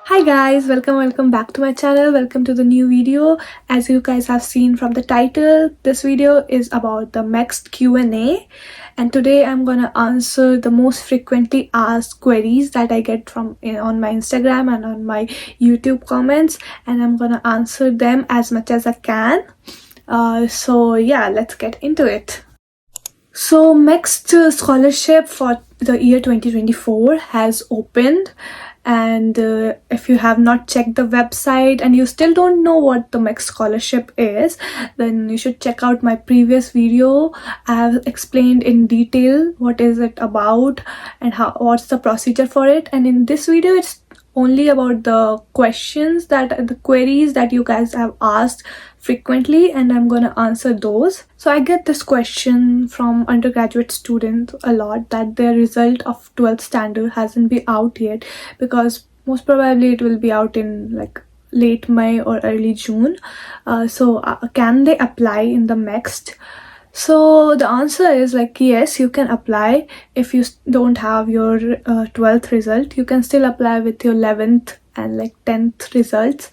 Hi guys, welcome back to my channel. Welcome to the new video. As you guys have seen from the title, this video is about the MEXT QnA, and today I'm gonna answer the most frequently asked queries that I get from on my Instagram and on my YouTube comments, and I'm gonna answer them as much as I can. So yeah, let's get into it. So MEXT scholarship for the year 2024 has opened, and if you have not checked the website and you still don't know what the MEXT scholarship is, then you should check out my previous video. I have explained in detail what is it about and what's the procedure for it, and in this video it's only about the queries that you guys have asked frequently, and I'm gonna answer those. So I get this question from undergraduate students a lot, that their result of 12th standard hasn't been out yet, because most probably it will be out in like late May or early June. So can they apply in the MEXT? So the answer is like, yes, you can apply. If you don't have your 12th result, you can still apply with your 11th and like 10th results.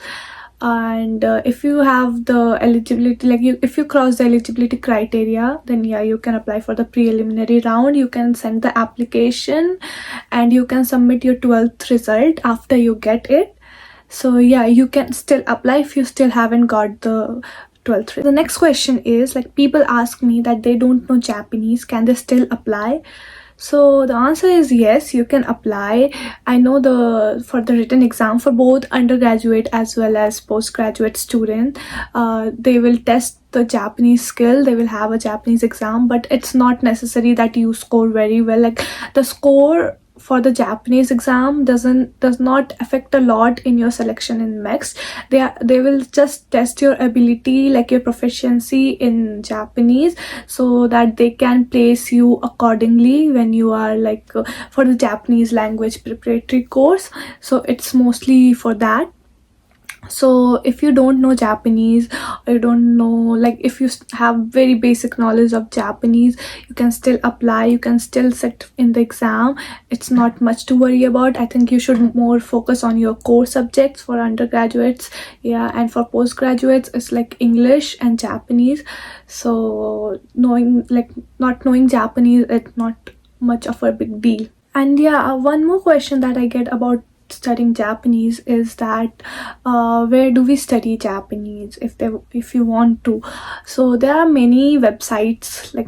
And if you have the eligibility, if you cross the eligibility criteria, then yeah, you can apply for the preliminary round. You can send the application and you can submit your 12th result after you get it. So yeah, you can still apply if you still haven't got the 12th. The next question is like, people ask me that they don't know Japanese, can they still apply? So the answer is yes, you can apply. I know for the written exam for both undergraduate as well as postgraduate student, they will test the Japanese skill. They will have a Japanese exam, but it's not necessary that you score very well. Like, the score for the Japanese exam does not affect a lot in your selection in MEXT. They will just test your ability, like your proficiency in Japanese, so that they can place you accordingly when you are like for the Japanese language preparatory course. So it's mostly for that. So if you don't know Japanese, or you don't know, like if you have very basic knowledge of Japanese, you can still apply. You can still sit in the exam. It's not much to worry about. I think you should more focus on your core subjects for undergraduates, yeah, and for postgraduates it's like English and Japanese. So not knowing Japanese, it's not much of a big deal. And yeah, one more question that I get about studying Japanese is that where do we study Japanese if you want to? So there are many websites like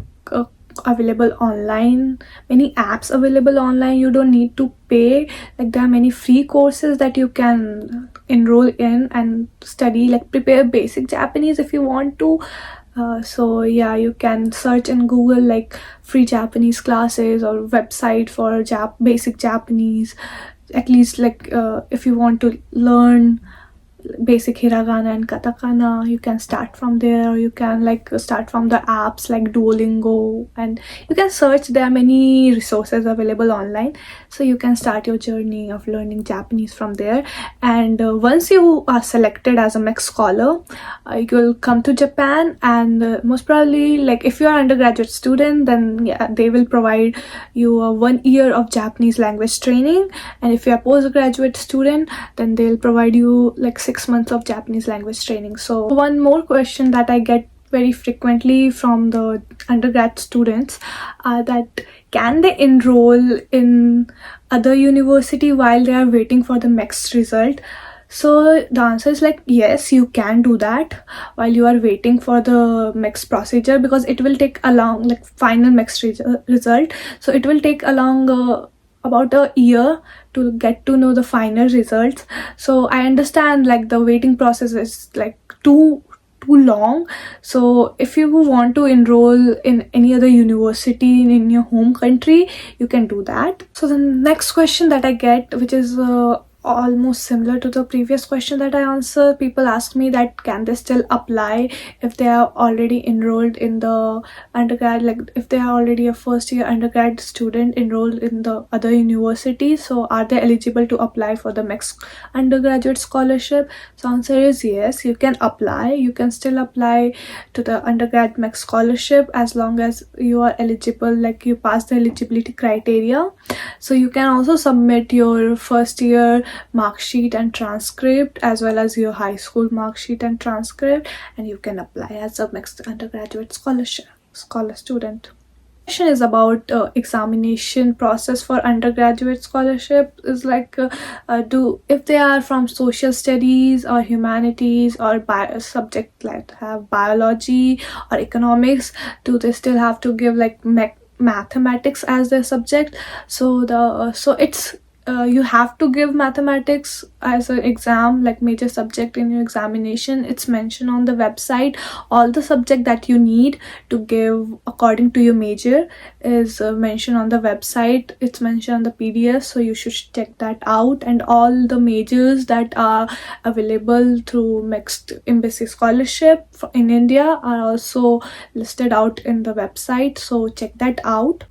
available online, many apps available online. You don't need to pay. Like, there are many free courses that you can enroll in and study, like prepare basic Japanese if you want to. So yeah, you can search in Google like free Japanese classes or website for basic Japanese. At least like if you want to learn basic hiragana and katakana, you can start from there, or you can like start from the apps like Duolingo, and you can search. There are many resources available online, so you can start your journey of learning Japanese from there. And once you are selected as a MEXT scholar, you'll come to Japan, and most probably, like if you are undergraduate student, then yeah, they will provide you 1 year of Japanese language training, and if you are postgraduate student, then they'll provide you like 6 months of Japanese language training. So one more question that I get very frequently from the undergrad students are that, can they enroll in other university while they are waiting for the MEXT result? So the answer is like, yes, you can do that while you are waiting for the MEXT procedure, because it will take along like final MEXT result. So it will take along about a year to get to know the final results. So I understand like the waiting process is like too long. So if you want to enroll in any other university in your home country, you can do that. So the next question that I get, which is almost similar to the previous question that I answered, people ask me that can they still apply if they are already enrolled in the undergrad, like if they are already a first year undergrad student enrolled in the other university, so are they eligible to apply for the MEXT undergraduate scholarship? So answer is yes, you can apply. You can still apply to the undergrad MEXT scholarship as long as you are eligible, like you pass the eligibility criteria. So you can also submit your first year mark sheet and transcript, as well as your high school mark sheet and transcript, and you can apply as a MEXT undergraduate scholar student. Question is about examination process for undergraduate scholarship. Is like if they are from social studies or humanities or subject like have biology or economics, do they still have to give like mathematics as their subject? So it's you have to give mathematics as an exam, like major subject in your examination. It's mentioned on the website. All the subject that you need to give according to your major is mentioned on the website. It's mentioned on the PDF, so you should check that out. And all the majors that are available through MEXT Embassy Scholarship in India are also listed out in the website, so check that out.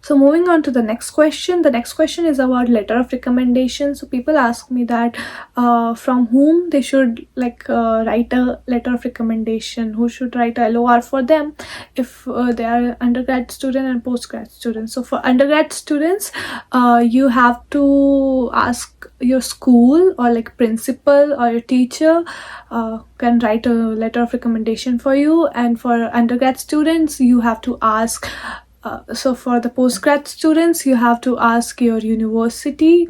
So moving on to the next question. The next question is about letter of recommendation. So people ask me that from whom they should write a letter of recommendation, who should write a LOR for them if they are undergrad student and postgrad students. So for undergrad students, you have to ask your school or like principal or your teacher can write a letter of recommendation for you. And for undergrad students, you have to ask so for the postgrad students, you have to ask your university,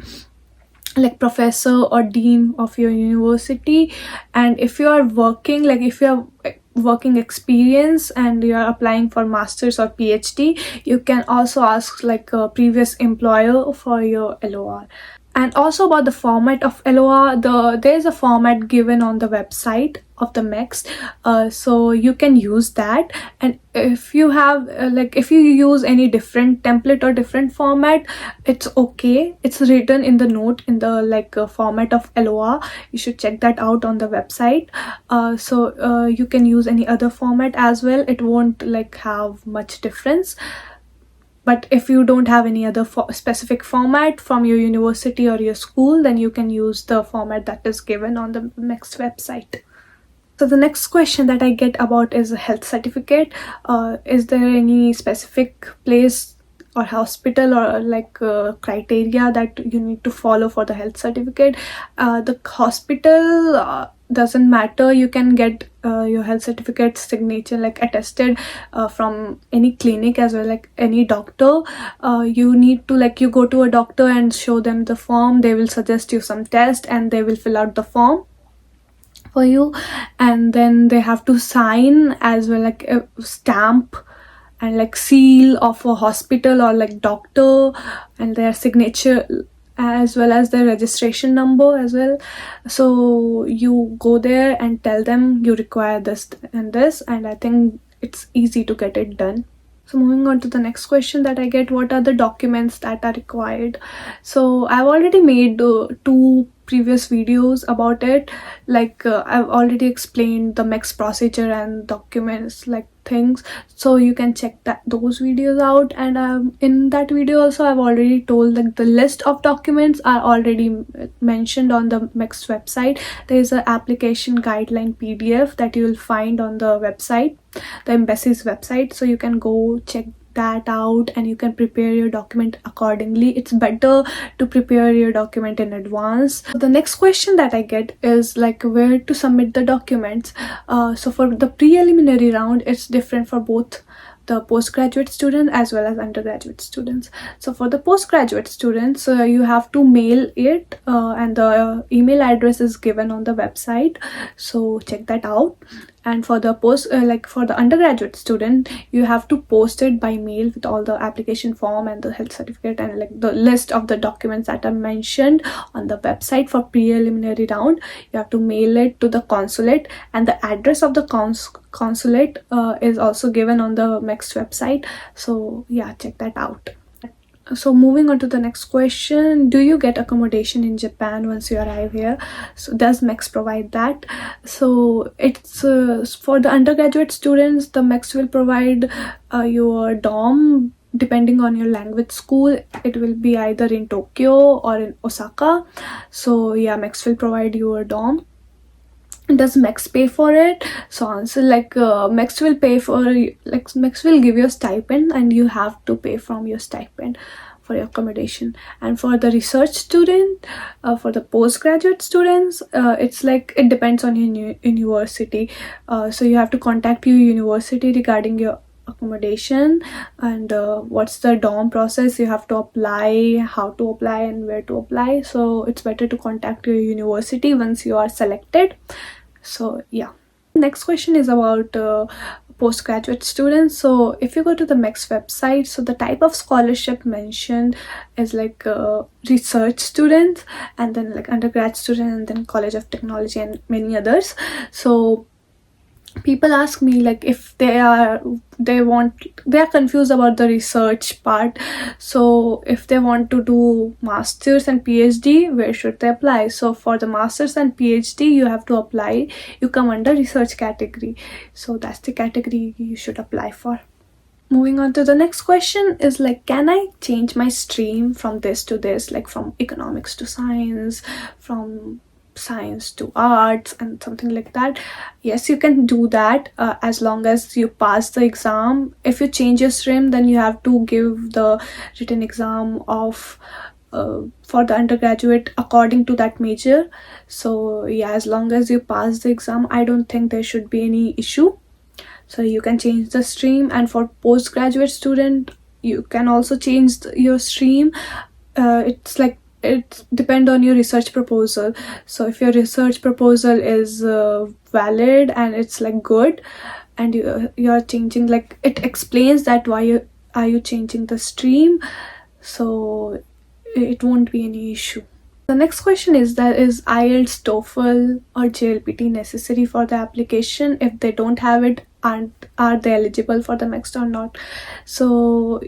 like professor or dean of your university. And if you are working, like if you have working experience and you are applying for masters or PhD, you can also ask like a previous employer for your LOR. And also about the format of LOR, there is a format given on the website of the MEXT, so you can use that. And if you have if you use any different template or different format, it's okay. It's written in the note in the format of LOR. You should check that out on the website. So you can use any other format as well. It won't have much difference. But if you don't have any other specific format from your university or your school, then you can use the format that is given on the MEXT website. So the next question that I get about is a health certificate. Is there any specific place or hospital or criteria that you need to follow for the health certificate? The hospital doesn't matter. You can get your health certificate signature attested from any clinic as well, like any doctor. You need to you go to a doctor and show them the form. They will suggest you some test and they will fill out the form for you, and then they have to sign as well, like a stamp and seal of a hospital or doctor, and their signature as well as their registration number as well. So you go there and tell them you require this and this, and I think it's easy to get it done. So moving on to the next question that I get, what are the documents that are required? So I've already made 2 previous videos about it. I've already explained the MEXT procedure and documents things, so you can check those videos out. And in that video also I've already told the list of documents are already mentioned on the MEXT website. There is an application guideline PDF that you will find on the website, the embassy's website, so you can go check that out and you can prepare your document accordingly. It's better to prepare your document in advance. The next question that I get is where to submit the documents. So for the preliminary round, it's different for both the postgraduate student as well as undergraduate students. So for the postgraduate students, you have to mail it, and the email address is given on the website, so check that out. And for the for the undergraduate student, you have to post it by mail with all the application form and the health certificate and the list of the documents that are mentioned on the website. For preliminary round, you have to mail it to the consulate, and the address of the consulate is also given on the MEXT website, so yeah, check that out. So moving on to the next question, do you get accommodation in Japan once you arrive here? So does MEXT provide that? So it's for the undergraduate students, the MEXT will provide your dorm. Depending on your language school, it will be either in Tokyo or in Osaka. So yeah, MEXT will provide your dorm. Does MEXT pay for it? So answer MEXT will pay for MEXT will give you a stipend and you have to pay from your stipend. for your accommodation. And for the research student, for the postgraduate students, it's like it depends on your university. So you have to contact your university regarding your accommodation and what's the dorm process you have to apply, how to apply and where to apply. So it's better to contact your university once you are selected. So yeah, next question is about postgraduate students. So if you go to the MEXT website, so the type of scholarship mentioned is like research students, and then like undergrad student, and then College of Technology and many others. So people ask me like if they are confused about the research part. So if they want to do masters and PhD, where should they apply? So for the masters and PhD, you have to apply, you come under research category, so that's the category you should apply for. Moving on to the next question is like, can I change my stream from this to this, like from economics to science, from science to arts and something like that? Yes, you can do that as long as you pass the exam. If you change your stream, then you have to give the written exam of for the undergraduate according to that major. So yeah, as long as you pass the exam, I don't think there should be any issue. So you can change the stream. And for postgraduate student, you can also change your stream. It's like it depend on your research proposal. So if your research proposal is valid and it's like good, and you're changing, like it explains that why are you changing the stream, so it won't be any issue. The next question is that is IELTS, TOEFL or JLPT necessary for the application? If they don't have it, are they eligible for the MEXT or not? So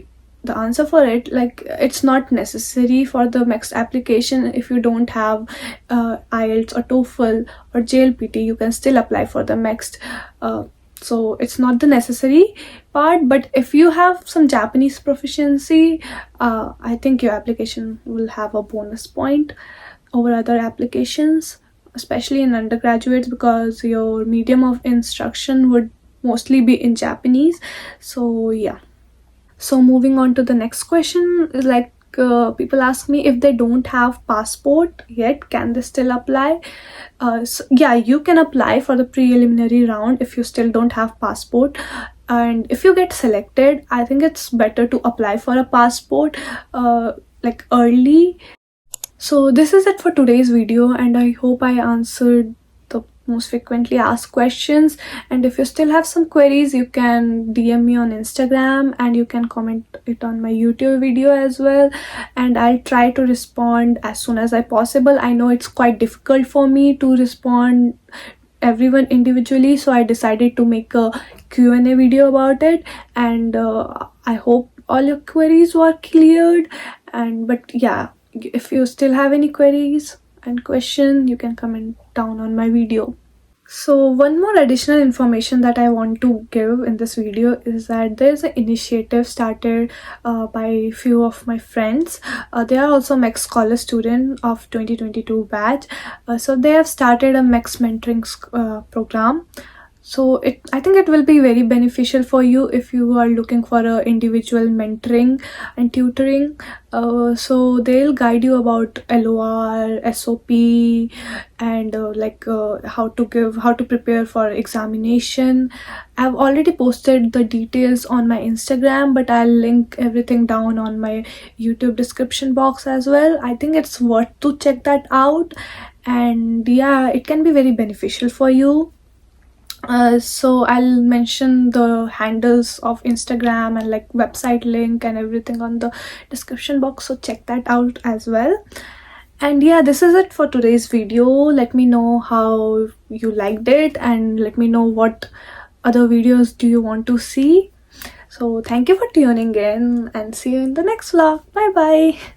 the answer for it, like it's not necessary for the MEXT application. If you don't have IELTS or TOEFL or JLPT, you can still apply for the MEXT. So it's not the necessary part, but if you have some Japanese proficiency, I think your application will have a bonus point over other applications, especially in undergraduates, because your medium of instruction would mostly be in Japanese. So yeah. So moving on to the next question is like, people ask me if they don't have passport yet, can they still apply? So yeah, you can apply for the preliminary round if you still don't have passport. And if you get selected, I think it's better to apply for a passport like early. So this is it for today's video, and I hope I answered the most frequently asked questions. And if you still have some queries, you can DM me on Instagram, and you can comment it on my YouTube video as well, and I'll try to respond as soon as I possible. I know it's quite difficult for me to respond everyone individually, so I decided to make a Q&A video about it, and I hope all your queries were cleared. And but yeah, if you still have any queries and question, you can comment down on my video. So one more additional information that I want to give in this video is that there's an initiative started by few of my friends. They are also MEXT Scholar student of 2022 batch. So they have started a MEXT mentoring program. So I think it will be very beneficial for you if you are looking for a individual mentoring and tutoring. So they'll guide you about LOR, SOP, and how to prepare for examination. I've already posted the details on my Instagram, but I'll link everything down on my YouTube description box as well. I think it's worth to check that out, and yeah, it can be very beneficial for you. So I'll mention the handles of Instagram and like website link and everything on the description box, so check that out as well. And yeah, this is it for today's video. Let me know how you liked it, and let me know what other videos do you want to see. So thank you for tuning in, and see you in the next vlog. Bye bye.